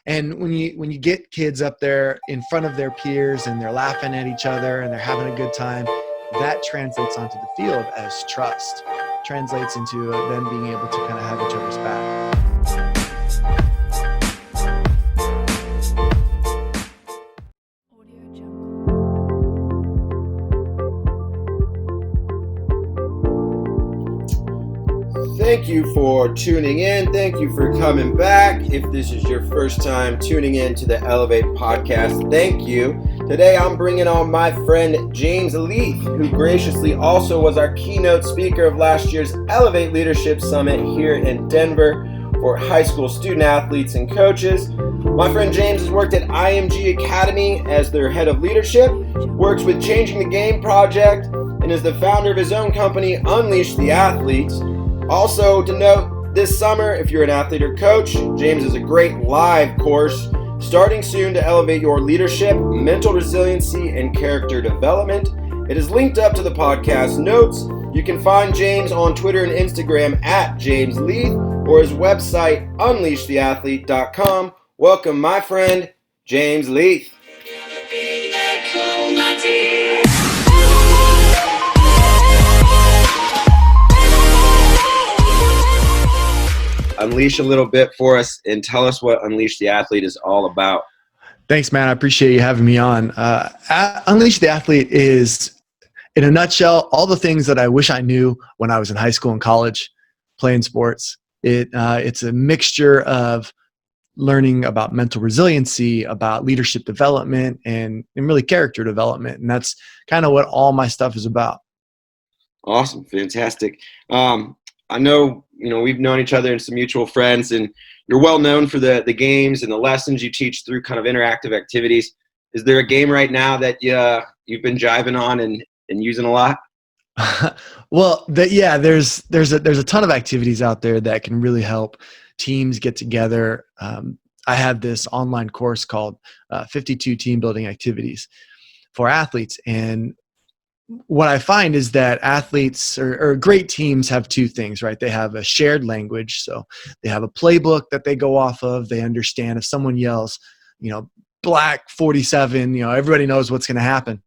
And when you get kids up there in front of their peers and they're laughing at each other and they're having a good time, that translates onto the field as trust, translates into them being able to kind of have each other's back. Thank you for tuning in. Thank you for coming back. If this is your first time tuning in to the Elev8 podcast, thank you. Today I'm bringing on my friend James Leath, who graciously also was our keynote speaker of last year's Elev8 Leadership Summit here in Denver for high school student athletes and coaches. My friend James has worked at IMG Academy as their head of leadership, works with Changing the Game project, and is the founder of his own company, Unleash the Athletes. Also to note, this summer, if you're an athlete or coach, James has a great live course starting soon to elevate your leadership, mental resiliency, and character development. It is linked up to the podcast notes. You can find James on Twitter and Instagram at James Leath or his website, unleashtheathlete.com. Welcome, my friend, James Leath. Unleash a little bit for us and tell us what Unleash the Athlete is all about. Thanks, man. I appreciate you having me on. Unleash the Athlete is, in a nutshell, all the things that I wish I knew when I was in high school and college playing sports. It's a mixture of learning about mental resiliency, about leadership development, and really character development. And that's kind of what all my stuff is about. Awesome. Fantastic. I know, we've known each other and some mutual friends, and you're well known for the games and the lessons you teach through kind of interactive activities. Is there a game right now that you've been jiving on and using a lot? Well, there's a ton of activities out there that can really help teams get together. I have this online course called 52 Team Building Activities for athletes, and what I find is that athletes or great teams have two things, right? They have a shared language. So they have a playbook that they go off of. They understand if someone yells, black 47, everybody knows what's going to happen.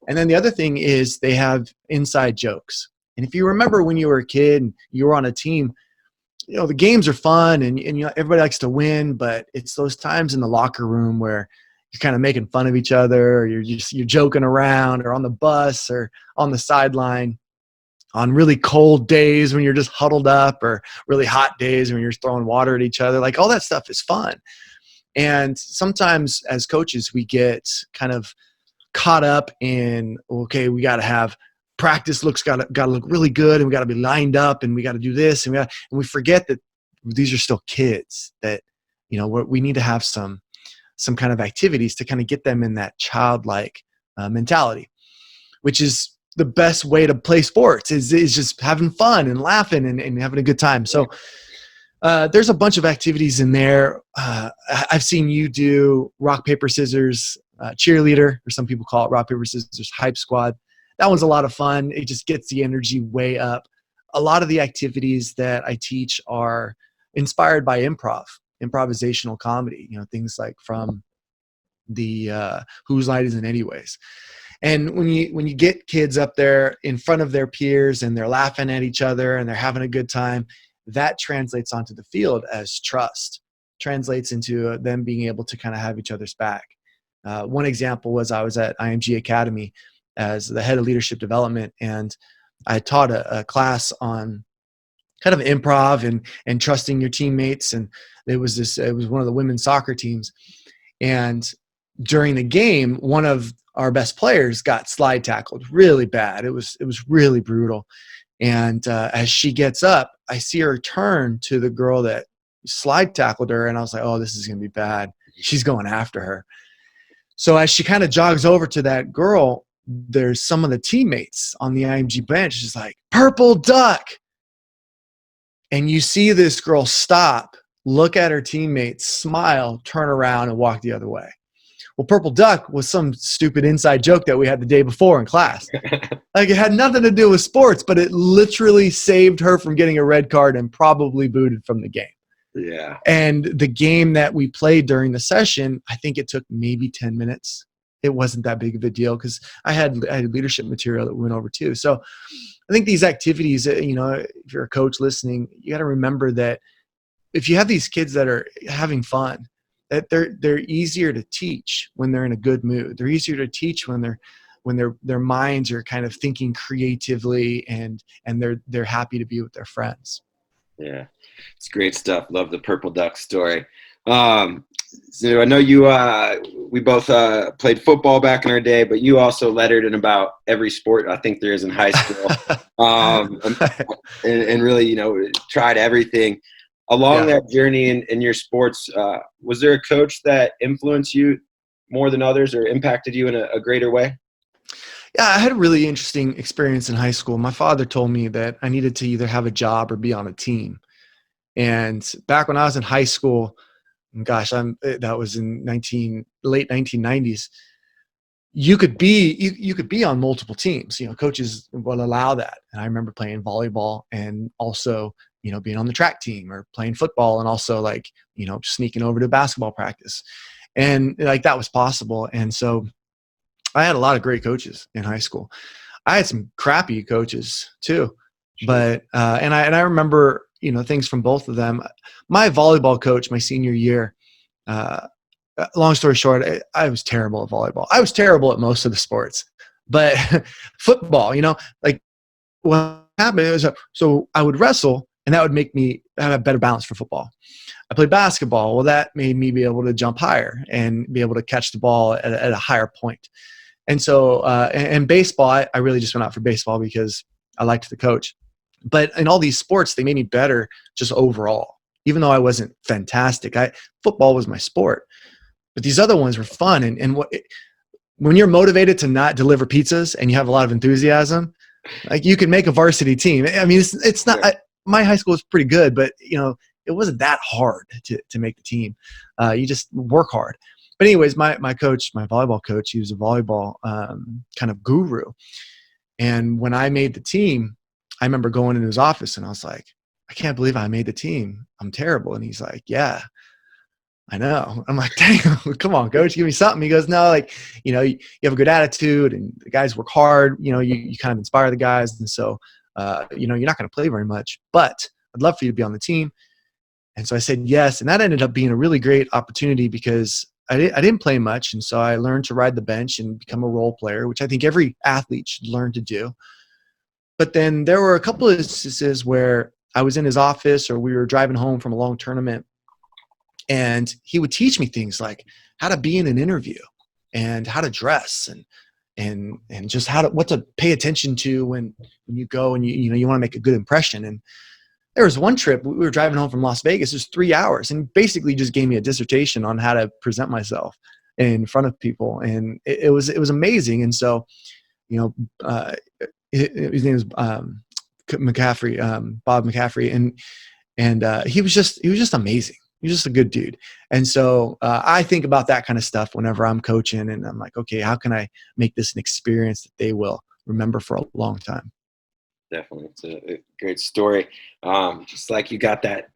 And then the other thing is they have inside jokes. And if you remember when you were a kid and you were on a team, the games are fun and everybody likes to win, but it's those times in the locker room where you're kind of making fun of each other, or you're joking around, or on the bus or on the sideline on really cold days when you're just huddled up, or really hot days when you're throwing water at each other. Like, all that stuff is fun. And sometimes as coaches, we get kind of caught up in, okay, we got to have practice got to look really good, and we got to be lined up, and we got to do this, and we forget that these are still kids, that we need to have some kind of activities to kind of get them in that childlike mentality, which is the best way to play sports is just having fun and laughing and having a good time. So there's a bunch of activities in there. I've seen you do rock, paper, scissors, cheerleader, or some people call it rock, paper, scissors, hype squad. That one's a lot of fun. It just gets the energy way up. A lot of the activities that I teach are inspired by improvisational comedy, things like from the Whose Line Is It Anyways. And when you get kids up there in front of their peers and they're laughing at each other and they're having a good time, that translates onto the field as trust, translates into them being able to kind of have each other's back. One example was I was at IMG Academy as the head of leadership development, and I taught a class on kind of improv and trusting your teammates. And it was one of the women's soccer teams. And during the game, one of our best players got slide tackled really bad. It was really brutal. And as she gets up, I see her turn to the girl that slide tackled her. And I was like, oh, this is going to be bad. She's going after her. So as she kind of jogs over to that girl, there's some of the teammates on the IMG bench just like, purple duck. And you see this girl stop, look at her teammates, smile, turn around, and walk the other way. Well, purple duck was some stupid inside joke that we had the day before in class. Like, it had nothing to do with sports, but it literally saved her from getting a red card and probably booted from the game. Yeah. And the game that we played during the session, I think it took maybe 10 minutes. It wasn't that big of a deal because I had leadership material that we went over too. So I think these activities, if you're a coach listening, you got to remember that if you have these kids that are having fun, that they're easier to teach when they're in a good mood. They're easier to teach when their minds are kind of thinking creatively and they're happy to be with their friends. Yeah, it's great stuff. Love the purple duck story. So I know we both played football back in our day, but you also lettered in about every sport I think there is in high school. And really, tried everything. Along Yeah. that journey in your sports, was there a coach that influenced you more than others or impacted you in a greater way? Yeah, I had a really interesting experience in high school. My father told me that I needed to either have a job or be on a team. And back when I was in high school, gosh, that was in late 1990s. You could be on multiple teams. Coaches will allow that. And I remember playing volleyball and also, being on the track team or playing football and also like, sneaking over to basketball practice. And like that was possible. And so I had a lot of great coaches in high school. I had some crappy coaches too, Sure. but and I remember things from both of them. My volleyball coach, my senior year. Long story short, I was terrible at volleyball. I was terrible at most of the sports, but football, like what happened was so I would wrestle, and that would make me have a better balance for football. I played basketball. Well, that made me be able to jump higher and be able to catch the ball at a higher point. And so, and baseball, I really just went out for baseball because I liked the coach. But in all these sports, they made me better just overall. Even though I wasn't fantastic, football was my sport. But these other ones were fun. And when you're motivated to not deliver pizzas and you have a lot of enthusiasm, like you can make a varsity team. I mean, it's not. My high school was pretty good, but it wasn't that hard to make the team. You just work hard. But anyways, my coach, my volleyball coach, he was a volleyball kind of guru. And when I made the team, I remember going in his office and I was like, I can't believe I made the team. I'm terrible. And he's like, yeah, I know. I'm like, dang, come on, coach, give me something. He goes, no, like, you have a good attitude and the guys work hard. You kind of inspire the guys. And so, you're not going to play very much, but I'd love for you to be on the team. And so I said yes. And that ended up being a really great opportunity because I didn't play much. And so I learned to ride the bench and become a role player, which I think every athlete should learn to do. But then there were a couple of instances where I was in his office or we were driving home from a long tournament. And he would teach me things like how to be in an interview and how to dress and just what to pay attention to when you go and you want to make a good impression. And there was one trip we were driving home from Las Vegas. It was 3 hours and basically just gave me a dissertation on how to present myself in front of people. And it was amazing. And so, his name was McCaffrey, Bob McCaffrey. And he was just amazing. He's just a good dude. And so I think about that kind of stuff whenever I'm coaching and I'm like, okay, how can I make this an experience that they will remember for a long time? Definitely. It's a great story. Just like you got that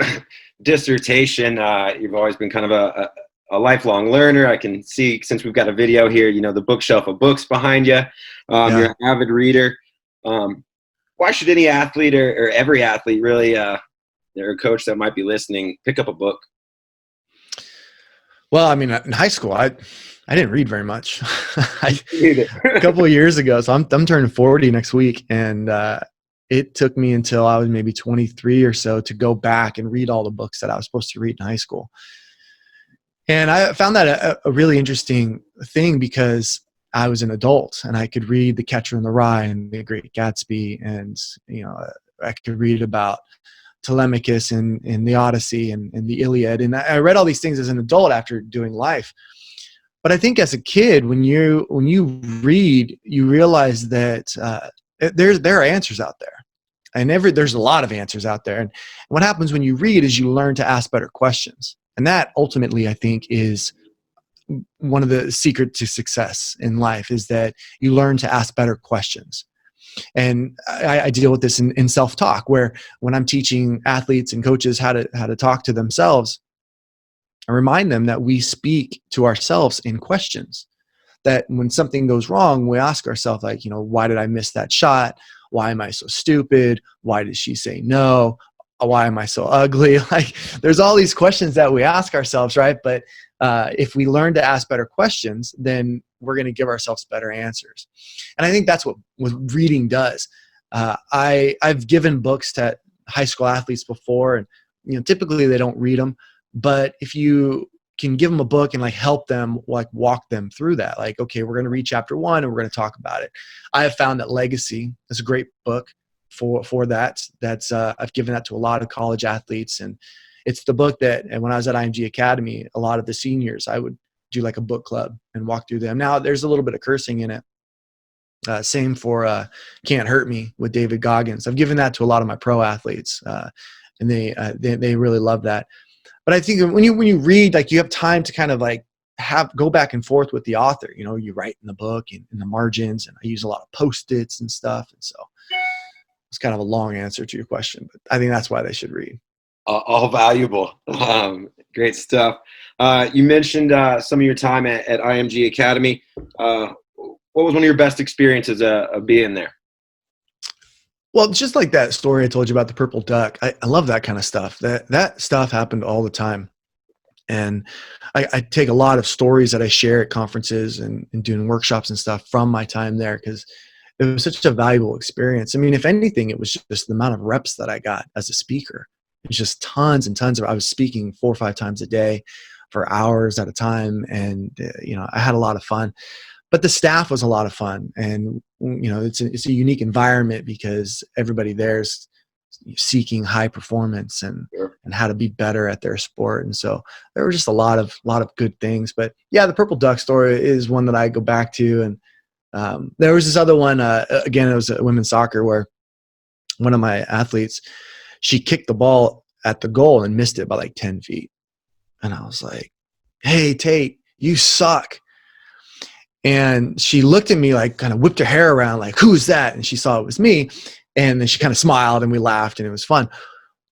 dissertation, you've always been kind of a lifelong learner. I can see since we've got a video here, the bookshelf of books behind you. Yeah. You're an avid reader. Why should any athlete or every athlete really, or a coach that might be listening, pick up a book? Well, I mean, in high school, I didn't read very much. A couple of years ago, so I'm turning 40 next week, and it took me until I was maybe 23 or so to go back and read all the books that I was supposed to read in high school. And I found that a really interesting thing because I was an adult and I could read The Catcher in the Rye and The Great Gatsby, and I could read about Telemachus and the Odyssey and the Iliad. And I read all these things as an adult after doing life. But I think as a kid, when you read, you realize that there are answers out there. And there's a lot of answers out there. And what happens when you read is you learn to ask better questions. And that ultimately, I think, is one of the secrets to success in life, is that you learn to ask better questions. And I deal with this in self-talk, where when I'm teaching athletes and coaches how to talk to themselves, I remind them that we speak to ourselves in questions. That when something goes wrong, we ask ourselves, like, why did I miss that shot? Why am I so stupid? Why did she say no? Why am I so ugly? Like, there's all these questions that we ask ourselves, right? But if we learn to ask better questions, then we're going to give ourselves better answers. And I think that's what reading does. I've given books to high school athletes before, and typically they don't read them. But if you can give them a book and like help them, like walk them through that, like, okay, we're going to read chapter 1 and we're going to talk about it. I have found that Legacy is a great book for that. That's I've given that to a lot of college athletes, and it's the book that, and when I was at IMG Academy, a lot of the seniors, I would do like a book club and walk through them. Now there's a little bit of cursing in it. Same for Can't Hurt Me with David Goggins. I've given that to a lot of my pro athletes, and they really love that. But I think when you read, like, you have time to kind of like go back and forth with the author. You write in the book and in the margins, and I use a lot of Post-its and stuff. And so it's kind of a long answer to your question, but I think that's why they should read. All valuable. Great stuff. You mentioned some of your time at IMG Academy. What was one of your best experiences of being there? Well, just like that story I told you about the purple duck, I love that kind of stuff. That stuff happened all the time. And I take a lot of stories that I share at conferences and doing workshops and stuff from my time there, because it was such a valuable experience. I mean, if anything, it was just the amount of reps that I got as a speaker. It was just tons and tons I was speaking 4 or 5 times a day for hours at a time. And, I had a lot of fun. But the staff was a lot of fun, and it's a unique environment because everybody there's seeking high performance and how to be better at their sport. And so there were just a lot of good things. But yeah, the purple duck story is one that I go back to. And there was this other one. Again, it was women's soccer, where one of my athletes, she kicked the ball at the goal and missed it by like 10 feet, and I was like, "Hey, Tate, you suck." And she looked at me, like, kind of whipped her hair around, like, "Who's that?" And she saw it was me. And then she kind of smiled and we laughed and it was fun.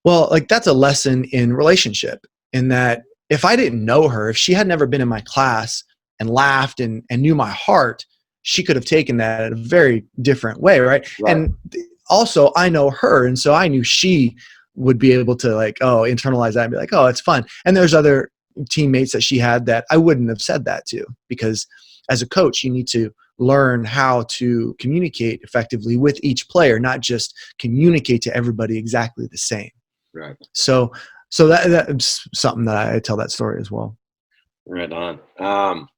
Well, like, that's a lesson in relationship, in that if I didn't know her, if she had never been in my class and laughed and knew my heart, she could have taken that in a very different way, right? And also, I know her. And so I knew she would be able to, like, internalize that and be like, "Oh, it's fun." And there's other teammates that she had that I wouldn't have said that to, because as a coach, you need to learn how to communicate effectively with each player, not just communicate to everybody exactly the same. Right. So that's something that I tell that story as well. Right on.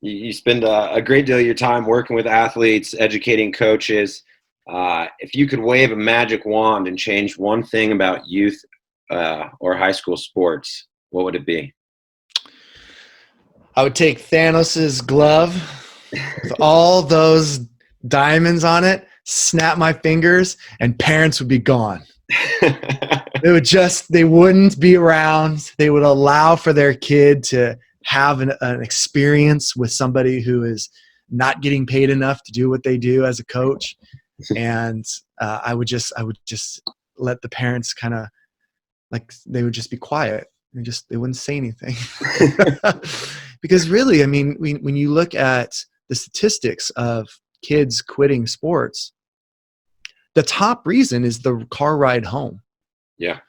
You spend a great deal of your time working with athletes, educating coaches. If you could wave a magic wand and change one thing about youth or high school sports, what would it be? I would take Thanos's glove with all those diamonds on it, snap my fingers, and parents would be gone. They wouldn't be around. They would allow for their kid to have an experience with somebody who is not getting paid enough to do what they do as a coach. And I would just let the parents kind of, like, they would just be quiet. They wouldn't say anything. Because really, I mean, when you look at the statistics of kids quitting sports, the top reason is the car ride home. Yeah.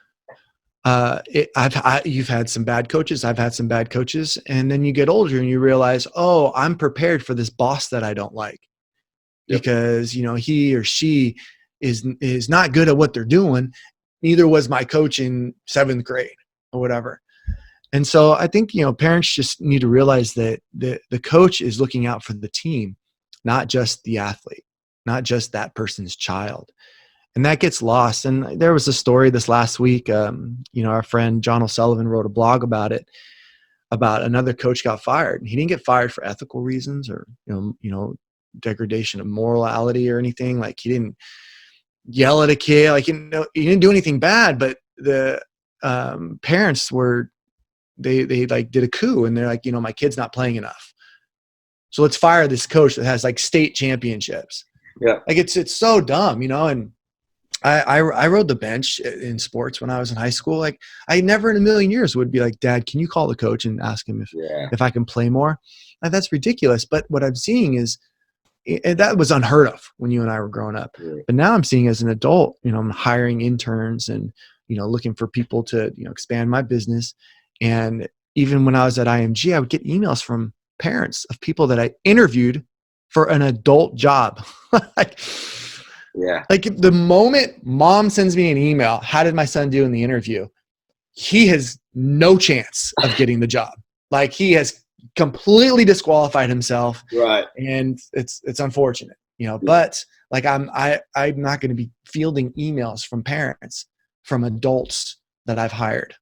You've had some bad coaches. I've had some bad coaches. And then you get older and you realize, oh, I'm prepared for this boss that I don't like. Yep. Because, he or she is not good at what they're doing. Neither was my coach in 7th grade or whatever. And so I think, parents just need to realize that the coach is looking out for the team, not just the athlete, not just that person's child. And that gets lost. And there was a story this last week, our friend John O'Sullivan wrote a blog about it, about another coach got fired. And he didn't get fired for ethical reasons or, degradation of morality or anything. Like, he didn't yell at a kid. Like, he didn't do anything bad, but the parents were, they like did a coup, and they're like, my kid's not playing enough. So let's fire this coach that has like state championships. Yeah. Like it's so dumb, you know. And I rode the bench in sports when I was in high school. Like I never in a million years would be like, Dad, can you call the coach and ask him Yeah. if I can play more? Like, that's ridiculous. But what I'm seeing is that was unheard of when you and I were growing up. Yeah. But now I'm seeing as an adult, you know, I'm hiring interns and, you know, looking for people to, you know, expand my business. And even when I was at IMG, I would get emails from parents of people that I interviewed for an adult job. like, Yeah. like the moment mom sends me an email, how did my son do in the interview? He has no chance of getting the job. Like he has completely disqualified himself, Right. and it's unfortunate, you know. Yeah. But like I'm not going to be fielding emails from parents from adults that I've hired,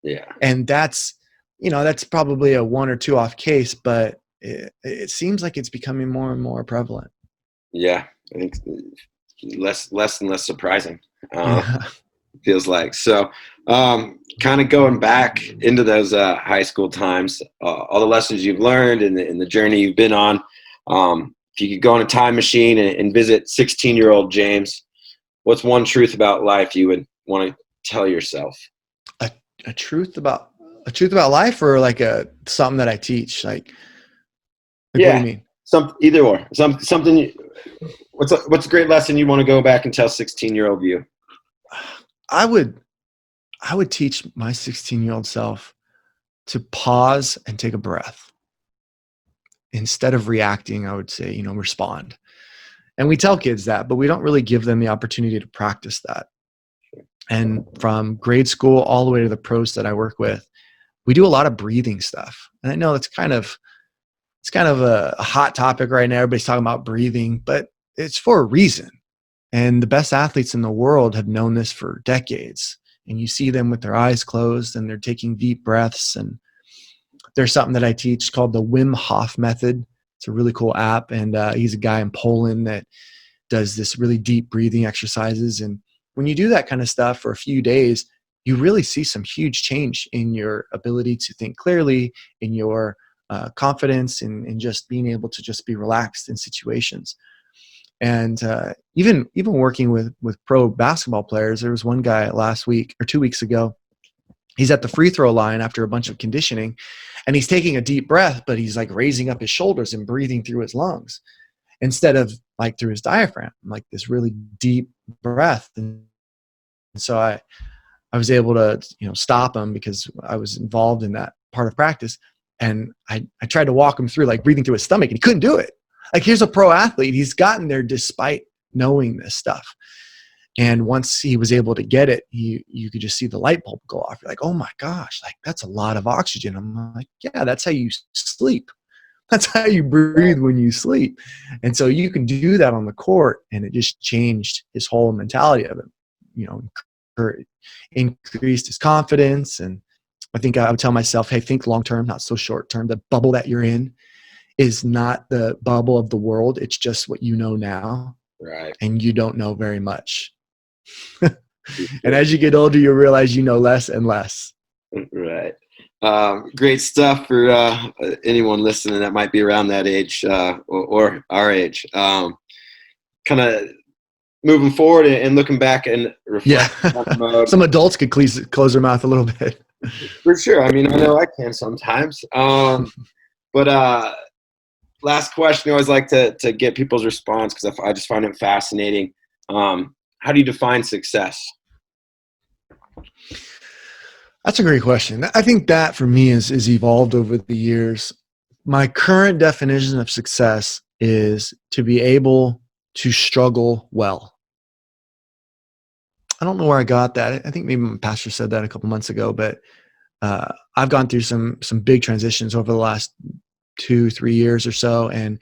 Yeah. and that's, you know, that's probably a one or two off case, but it seems like it's becoming more and more prevalent. Yeah. I think less and less surprising. Yeah. Feels like so. Kind of going back into those high school times, all the lessons you've learned and the journey you've been on. If you could go in a time machine and visit 16-year-old James, what's one truth about life you would want to tell yourself? a, a truth about life, or like something that I teach, like what do you Yeah, mean? either or something. What's a great lesson you want to go back and tell 16-year-old you? I would teach my 16-year-old self to pause and take a breath. Instead of reacting, I would say, you know, respond. And we tell kids that, but we don't really give them the opportunity to practice that. And from grade school all the way to the pros that I work with, we do a lot of breathing stuff. And I know it's kind of a hot topic right now. Everybody's talking about breathing, but it's for a reason. And the best athletes in the world have known this for decades. And you see them with their eyes closed and they're taking deep breaths. And there's something that I teach called the Wim Hof method. It's a really cool app. And he's a guy in Poland that does this really deep breathing exercises. And when you do that kind of stuff for a few days, you really see some huge change in your ability to think clearly, in your confidence, and just being able to just be relaxed in situations. And even working with pro basketball players, there was one guy last week or 2 weeks ago. He's at the free throw line after a bunch of conditioning, and he's taking a deep breath, but he's like raising up his shoulders and breathing through his lungs instead of like through his diaphragm, like this really deep breath. And so I was able to, you know, stop him because I was involved in that part of practice. And I tried to walk him through like breathing through his stomach, and he couldn't do it. Like, here's a pro athlete. He's gotten there despite knowing this stuff. And once he was able to get it, you could just see the light bulb go off. You're like, oh my gosh, like that's a lot of oxygen. I'm like, yeah, that's how you sleep. That's how you breathe when you sleep. And so you can do that on the court. And it just changed his whole mentality of it, you know, increased his confidence. And I think I would tell myself, hey, think long-term, not so short-term. The bubble that you're in is not the bubble of the world. It's just what you know now. Right. And you don't know very much. And as you get older, you realize you know less and less. Right. Great stuff for anyone listening that might be around that age or our age. Kind of moving forward and looking back and reflecting on mode. Some adults could close their mouth a little bit. For sure. I mean, I know I can sometimes. But last question, I always like to get people's response because I just find it fascinating. How do you define success? That's a great question. I think that for me is evolved over the years. My current definition of success is to be able to struggle well. I don't know where I got that. I think maybe my pastor said that a couple months ago, but I've gone through some big transitions over the last 2-3 years or so. And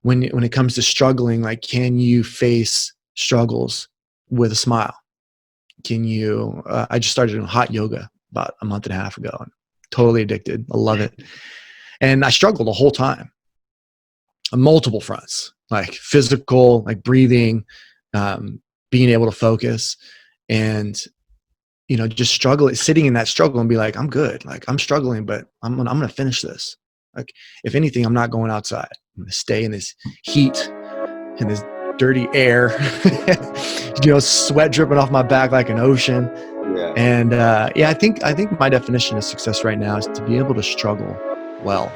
when it comes to struggling, like, can you face struggles with a smile? Can you, I just started doing hot yoga about a month and a half ago. I'm totally addicted. I love it. And I struggled the whole time on multiple fronts, like physical, like breathing, being able to focus, and, you know, just sitting in that struggle and be like, I'm good. Like, I'm struggling, but I'm going to finish this. Like, if anything, I'm not going outside. I'm going to stay in this heat and this dirty air, sweat dripping off my back like an ocean. Yeah. And I think my definition of success right now is to be able to struggle well.